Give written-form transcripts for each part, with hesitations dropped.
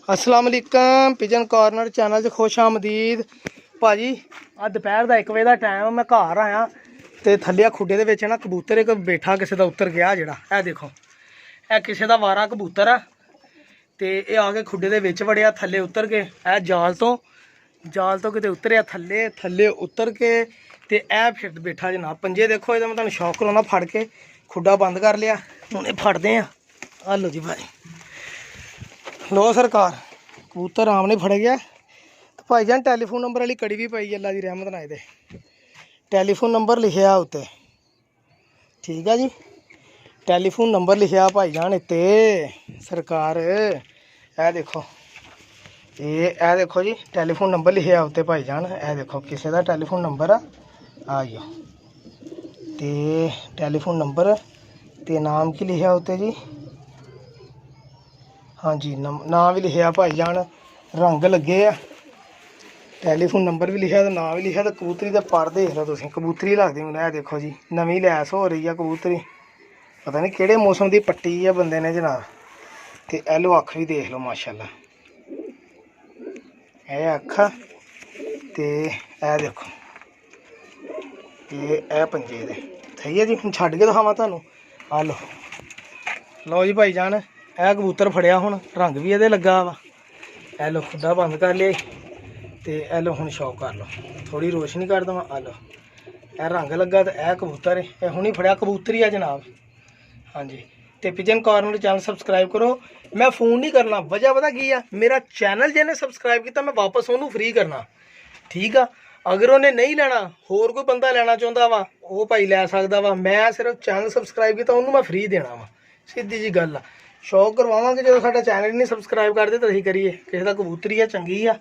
अस्सलाम वालेकुम pigeon corner channel च खुश आमदीद भाजी। आ दोपहर का 1 बजे का टाइम, मैं घर आया तो थल्ले खुडे दे विच ना कबूतर एक बैठा किसी का उतर गया जेड़ा है देखो, है किसी का वारा कबूतर है तो ये आके खुडे दे विच वड़िया, थल्ले उतर के ए जाल तो किते उतरिया थल्ले उतर के ते ए फिर बैठा जनाब। पंजे देखो ये, मैं तुहानूं शौक कराउणा, फड़ के खुडा बंद कर लिया, हुण ये फड़दे आ। लो जी भाई, लो सरकार कबूतर आराम ने फड़ गया। तो भाई जान टैलीफोन नंबर वाली कड़ी भी पाई, अल्लाह की रहमत नाल दे टैलीफोन नंबर लिखिया उत्ते, ठीक है जी। टैलीफोन नंबर लिखिया भाई जान इत्ते सरकार, ए देखो ए देखो जी टैलीफोन नंबर लिखिया उत्ते भाई जान, ए देखो किसी का टैलीफोन नंबर आइयो ते टैलीफोन नंबर ते नाम की लिखिया उत्ते जी। हाँ जी नाम भी लिखिया भाई जान, रंग लगे आ, टैलीफोन नंबर भी लिखा तो नाम भी लिखा। तो कबूतरी का पर देख लो तुम, कबूतरी लगती मैंने, है देखो जी नवी लैस हो रही है कबूतरी, पता नहीं किहड़े मौसम की पट्टी है बंदे ने जनाब। तो एलो अख भी देख लो माशाल्लाह, ए अख ते ए देखो ए पंजे दे, सही है जी। हम छड्ड के दिखावां तुहानूं, आ लो जी भाई जान, ए कबूतर फड़िया हुण, रंग भी ये लगा वा। ए लो खुदा बंद कर लिया तो ए लो हुण शौक कर लो, थोड़ी रोशनी कर देवां। आ लो ए रंग लगा तो ए कबूतर है, ए हुणी फड़िया कबूतर है जनाब। हाँ जी, तो पिजन कॉर्नर चैनल सबसक्राइब करो। मैं फ़ोन नहीं करना, वजह पता की है, मेरा चैनल जिन्हें सबसक्राइब किया मैं वापस उन्होंने फ्री करना, ठीक आ। अगर उन्हें नहीं लेना, होर कोई बंदा लेना चाहता वा, वो भाई लै सकदा वा। मैं सिर्फ चैनल सबसक्राइब किया उन्होंने मैं फ्री देना वा, सीधी जी गल आ। शौक करवावांगे जो साडा चैनल नहीं सबसक्राइब करते तो असीं करिए। किसी का कबूतरी है चंगी आ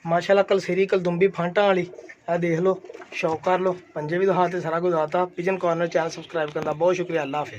माशाल्लाह, कलसीरी कलदुंबी फांटा वाली, आ देख लो, शौक कर लो, पंजे भी दिखाते, सारा कुछ दिखाता। पिजन कॉर्नर चैनल सबसक्राइब करना, बहुत शुक्रिया, अल्लाह हाफिज़।